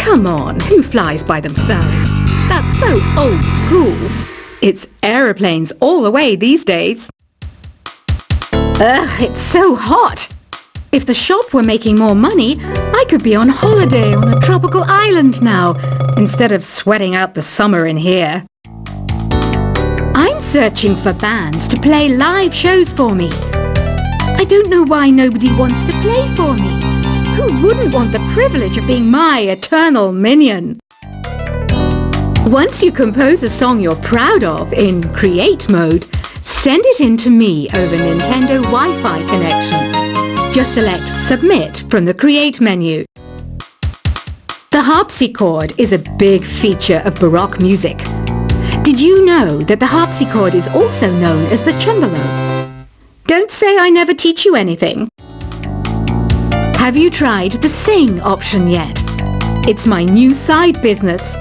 Come on, who flies by themselves? That's so old school. It's aeroplanes all the way these days. Ugh, it's so hot. If the shop were making more money, I could be on holiday on a tropical island now, instead of sweating out the summer in here. I'm searching for bands to play live shows for me. I don't know why nobody wants to play for me. Who wouldn't want the privilege of being my eternal minion? Once you compose a song you're proud of in Create mode, send it in to me over Nintendo Wi-Fi connection. Just select Submit from the Create menu. The harpsichord is a big feature of Baroque music. Did you know that the harpsichord is also known as the cembalo? Don't say I never teach you anything. Have you tried the Sing option yet? It's my new side business.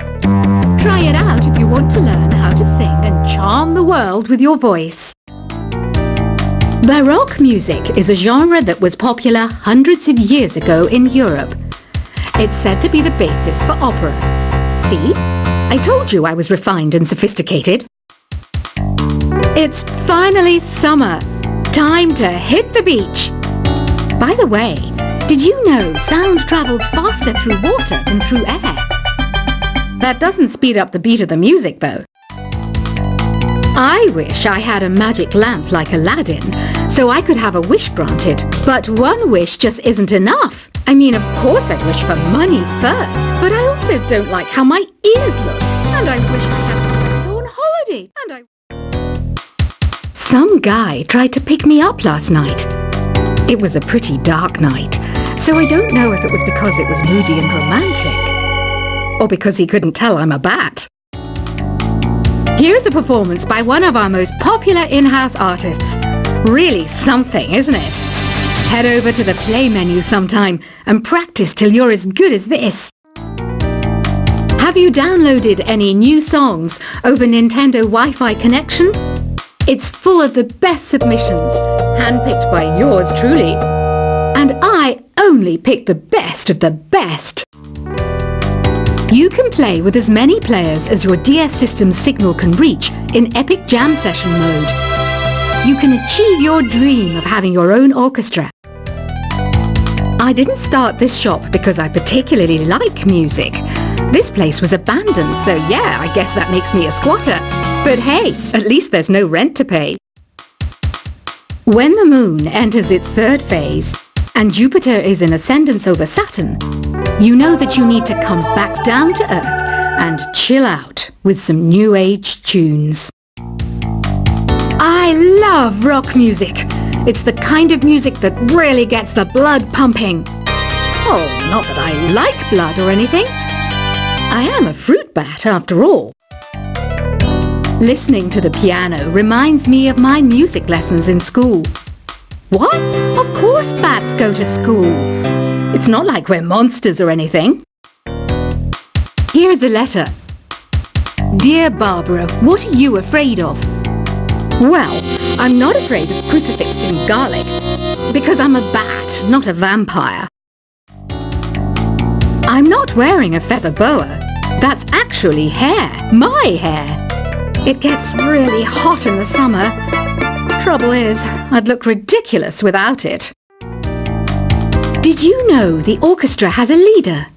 Try it out if you want to learn how to sing and charm the world with your voice. Baroque music is a genre that was popular hundreds of years ago in Europe. It's said to be the basis for opera. See? I told you I was refined and sophisticated. It's finally summer. Time to hit the beach. By the way, did you know sound travels faster through water than through air? That doesn't speed up the beat of the music, though. I wish I had a magic lamp like Aladdin, so I could have a wish granted. But one wish just isn't enough. I mean, of course I'd wish for money first, but I also don't like how my ears look. And I wish I had to go on holiday. Some guy tried to pick me up last night. It was a pretty dark night, so I don't know if it was because it was moody and romantic, or because he couldn't tell I'm a bat. Here's a performance by one of our most popular in-house artists. Really something, isn't it? Head over to the play menu sometime and practice till you're as good as this. Have you downloaded any new songs over Nintendo Wi-Fi connection? It's full of the best submissions, handpicked by yours truly. And I only pick the best of the best. You can play with as many players as your DS system's signal can reach in Epic Jam Session mode. You can achieve your dream of having your own orchestra. I didn't start this shop because I particularly like music. This place was abandoned, so yeah, I guess that makes me a squatter. But hey, at least there's no rent to pay. When the moon enters its third phase, and Jupiter is in ascendance over Saturn, you know that you need to come back down to Earth and chill out with some new age tunes. I love rock music. It's the kind of music that really gets the blood pumping. Oh, not that I like blood or anything. I am a fruit bat after all. Listening to the piano reminds me of my music lessons in school. What? Of course bats go to school. It's not like we're monsters or anything. Here's a letter. Dear Barbara, what are you afraid of? Well, I'm not afraid of crucifix and garlic, because I'm a bat, not a vampire. I'm not wearing a feather boa. That's actually hair, my hair. It gets really hot in the summer. Trouble is, I'd look ridiculous without it. Did you know the orchestra has a leader?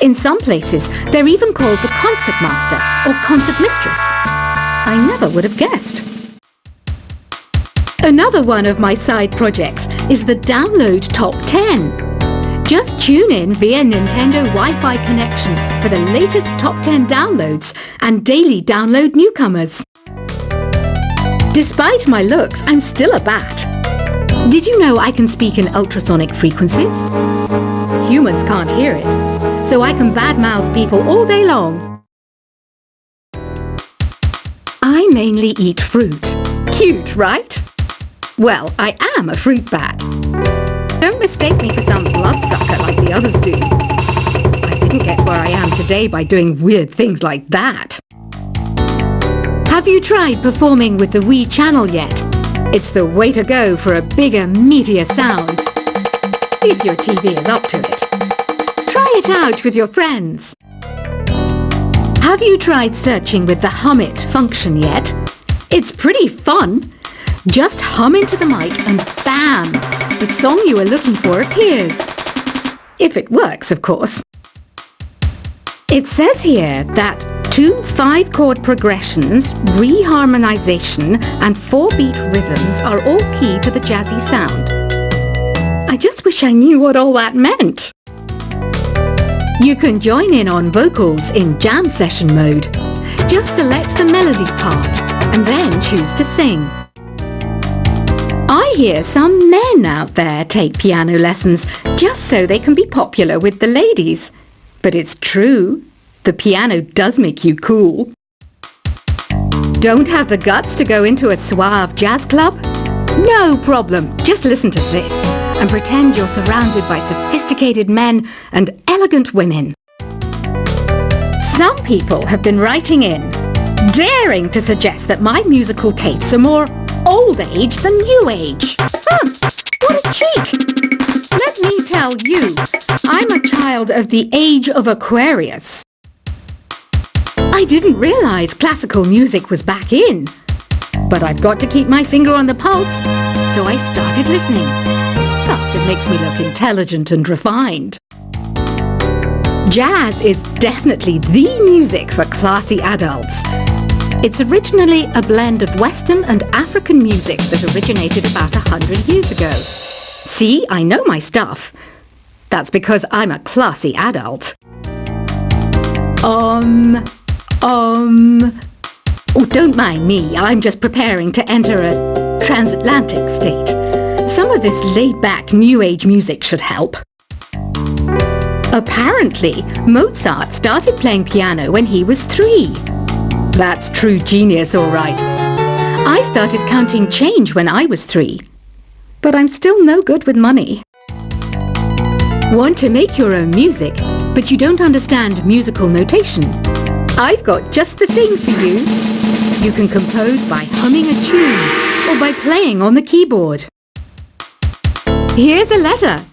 In some places, they're even called the concertmaster or concertmistress. I never would have guessed. Another one of my side projects is the Download Top 10. Just tune in via Nintendo Wi-Fi connection for the latest Top 10 downloads and daily download newcomers. Despite my looks, I'm still a bat. Did you know I can speak in ultrasonic frequencies? Humans can't hear it, so I can badmouth people all day long. I mainly eat fruit. Cute, right? Well, I am a fruit bat. Don't mistake me for some bloodsucker like the others do. I didn't get where I am today by doing weird things like that. Have you tried performing with the Wii channel yet? It's the way to go for a bigger, meatier sound. If your TV is up to it. Try it out with your friends. Have you tried searching with the Hum It function yet? It's pretty fun. Just hum into the mic and bam! The song you are looking for appears. If it works, of course. It says here that 2 5-chord progressions, reharmonization and 4-beat rhythms are all key to the jazzy sound. I just wish I knew what all that meant. You can join in on vocals in jam session mode. Just select the melody part and then choose to sing. I hear some men out there take piano lessons just so they can be popular with the ladies. But it's true, the piano does make you cool. Don't have the guts to go into a suave jazz club? No problem, just listen to this and pretend you're surrounded by sophisticated men and elegant women. Some people have been writing in, daring to suggest that my musical tastes are more old age than new age. What a cheek! Let me tell you, I'm a child of the age of Aquarius. I didn't realize classical music was back in. But I've got to keep my finger on the pulse, so I started listening. Plus, it makes me look intelligent and refined. Jazz is definitely the music for classy adults. It's originally a blend of Western and African music that originated about 100 years ago. See, I know my stuff. That's because I'm a classy adult. Oh, don't mind me. I'm just preparing to enter a transatlantic state. Some of this laid-back New Age music should help. Apparently, Mozart started playing piano when he was 3. That's true genius, all right. I started counting change when I was 3. But I'm still no good with money. Want to make your own music, but you don't understand musical notation? I've got just the thing for you. You can compose by humming a tune or by playing on the keyboard. Here's a letter.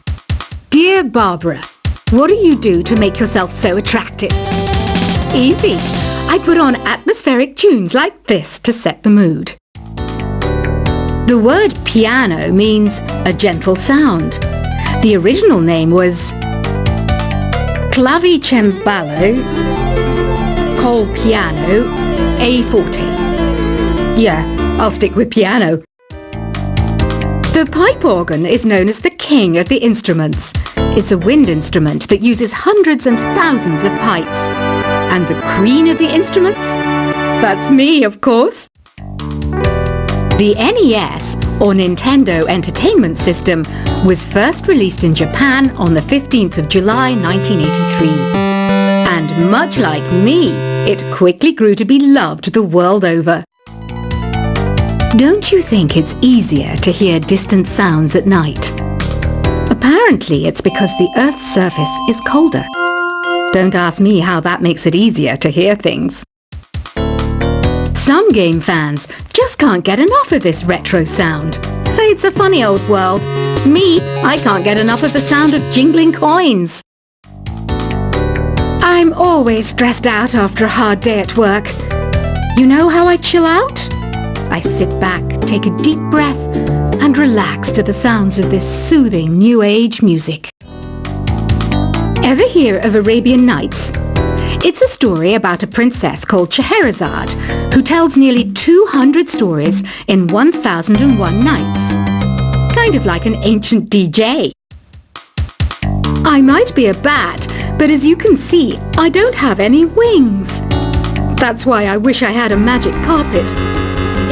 Dear Barbara, what do you do to make yourself so attractive? Easy. I put on atmospheric tunes like this to set the mood. The word piano means a gentle sound. The original name was Clavicembalo col piano a forte. Yeah, I'll stick with piano. The pipe organ is known as the king of the instruments. It's a wind instrument that uses hundreds and thousands of pipes. And the queen of the instruments? That's me, of course. The NES, or Nintendo Entertainment System, was first released in Japan on the 15th of July 1983. And much like me, it quickly grew to be loved the world over. Don't you think it's easier to hear distant sounds at night? Apparently it's because the Earth's surface is colder. Don't ask me how that makes it easier to hear things. Some game fans just can't get enough of this retro sound. It's a funny old world. Me, I can't get enough of the sound of jingling coins. I'm always stressed out after a hard day at work. You know how I chill out? I sit back, take a deep breath, and relax to the sounds of this soothing New Age music. Ever hear of Arabian Nights? It's a story about a princess called Scheherazade who tells nearly 200 stories in 1001 nights. Kind of like an ancient DJ. I might be a bat, but as you can see, I don't have any wings. That's why I wish I had a magic carpet.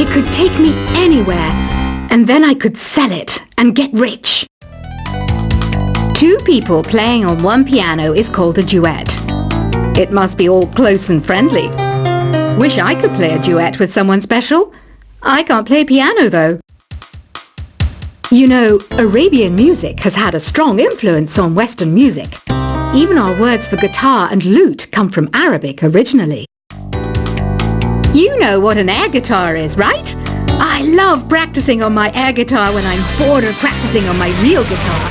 It could take me anywhere, and then I could sell it and get rich. 2 people playing on one piano is called a duet. It must be all close and friendly. Wish I could play a duet with someone special. I can't play piano though. You know, Arabian music has had a strong influence on Western music. Even our words for guitar and lute come from Arabic originally. You know what an air guitar is, right? I love practicing on my air guitar when I'm bored of practicing on my real guitar.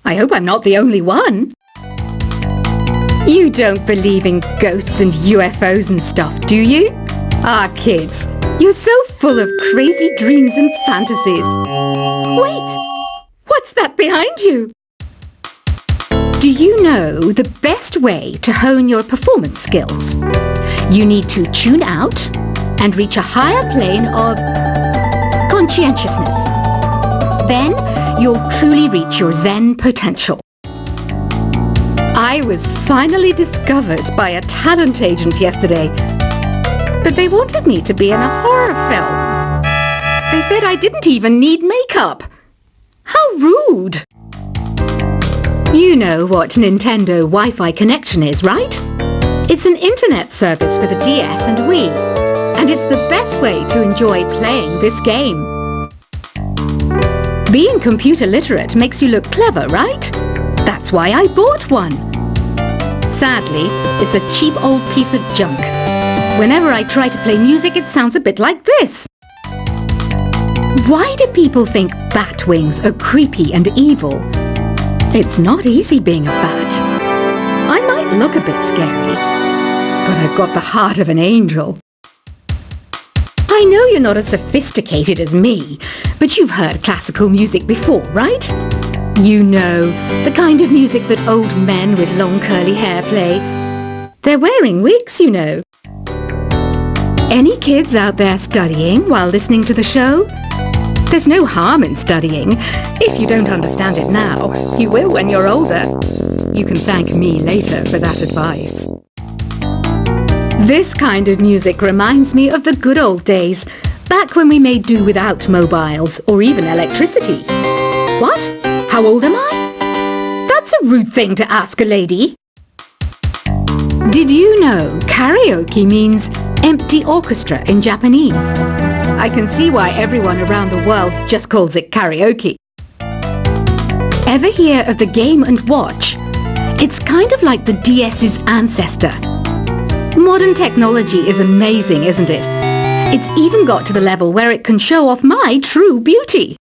I hope I'm not the only one. You don't believe in ghosts and UFOs and stuff, do you? Ah, kids, you're so full of crazy dreams and fantasies. Wait, what's that behind you? Do you know the best way to hone your performance skills? You need to tune out and reach a higher plane of conscientiousness. Then you'll truly reach your Zen potential. I was finally discovered by a talent agent yesterday, but they wanted me to be in a horror film. They said I didn't even need makeup. How rude! You know what Nintendo Wi-Fi connection is, right? It's an internet service for the DS and Wii, and it's the best way to enjoy playing this game. Being computer literate makes you look clever, right? That's why I bought one. Sadly, it's a cheap old piece of junk. Whenever I try to play music, it sounds a bit like this. Why do people think bat wings are creepy and evil? It's not easy being a bat. I might look a bit scary, but I've got the heart of an angel. I know you're not as sophisticated as me, but you've heard classical music before, right? You know, the kind of music that old men with long curly hair play. They're wearing wigs, you know. Any kids out there studying while listening to the show? There's no harm in studying. If you don't understand it now, you will when you're older. You can thank me later for that advice. This kind of music reminds me of the good old days, back when we made do without mobiles or even electricity. What? How old am I? That's a rude thing to ask a lady. Did you know karaoke means empty orchestra in Japanese? I can see why everyone around the world just calls it karaoke. Ever hear of the Game & Watch? It's kind of like the DS's ancestor. Modern technology is amazing, isn't it? It's even got to the level where it can show off my true beauty.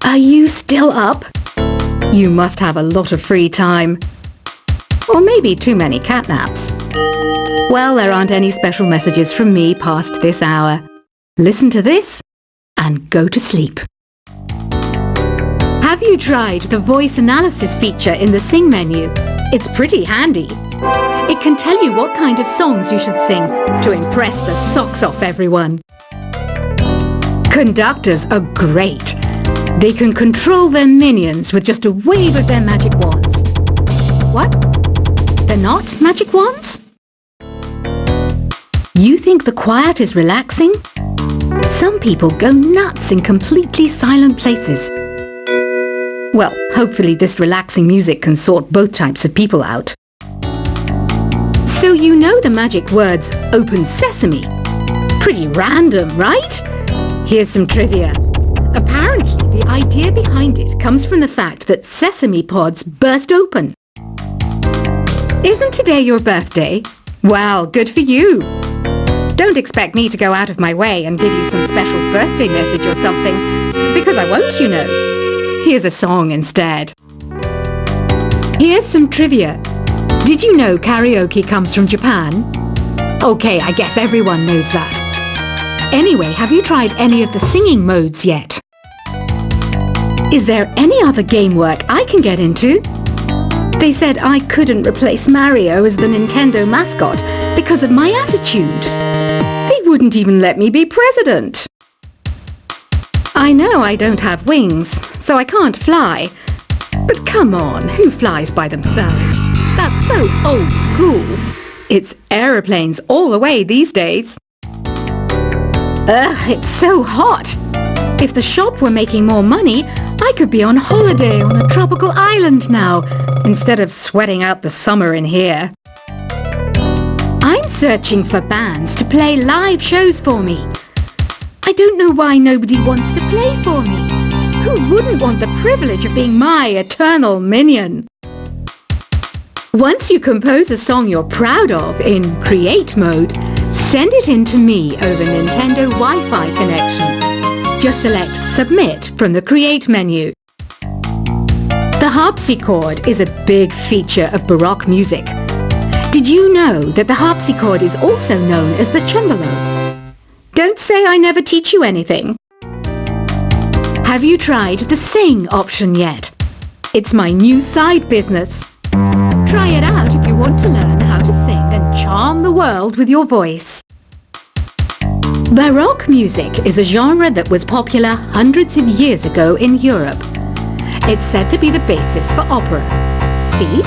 Are you still up? You must have a lot of free time. Or maybe too many catnaps. Well, there aren't any special messages from me past this hour. Listen to this and go to sleep. Have you tried the voice analysis feature in the Sing menu? It's pretty handy. It can tell you what kind of songs you should sing to impress the socks off everyone. Conductors are great. They can control their minions with just a wave of their magic wands. What? They're not magic wands? You think the quiet is relaxing? Some people go nuts in completely silent places. Well, hopefully this relaxing music can sort both types of people out. So you know the magic words open sesame. Pretty random, right? Here's some trivia. Apparently, the idea behind it comes from the fact that sesame pods burst open. Isn't today your birthday? Well, good for you. Don't expect me to go out of my way and give you some special birthday message or something, because I won't, you know. Here's a song instead. Here's some trivia. Did you know karaoke comes from Japan? Okay, I guess everyone knows that. Anyway, have you tried any of the singing modes yet? Is there any other game work I can get into? They said I couldn't replace Mario as the Nintendo mascot because of my attitude. They wouldn't even let me be president. I know I don't have wings, so I can't fly. But come on, who flies by themselves? That's so old school. It's aeroplanes all the way these days. Ugh, it's so hot. If the shop were making more money, I could be on holiday on a tropical island now, instead of sweating out the summer in here. I'm searching for bands to play live shows for me. I don't know why nobody wants to play for me. Who wouldn't want the privilege of being my eternal minion? Once you compose a song you're proud of in Create mode, send it in to me over Nintendo Wi-Fi connection. Just select Submit from the Create menu. The harpsichord is a big feature of Baroque music. Did you know that the harpsichord is also known as the cembalo? Don't say I never teach you anything. Have you tried the sing option yet? It's my new side business. Try it out if you want to learn how to sing and charm the world with your voice. Baroque music is a genre that was popular hundreds of years ago in Europe. It's said to be the basis for opera. See?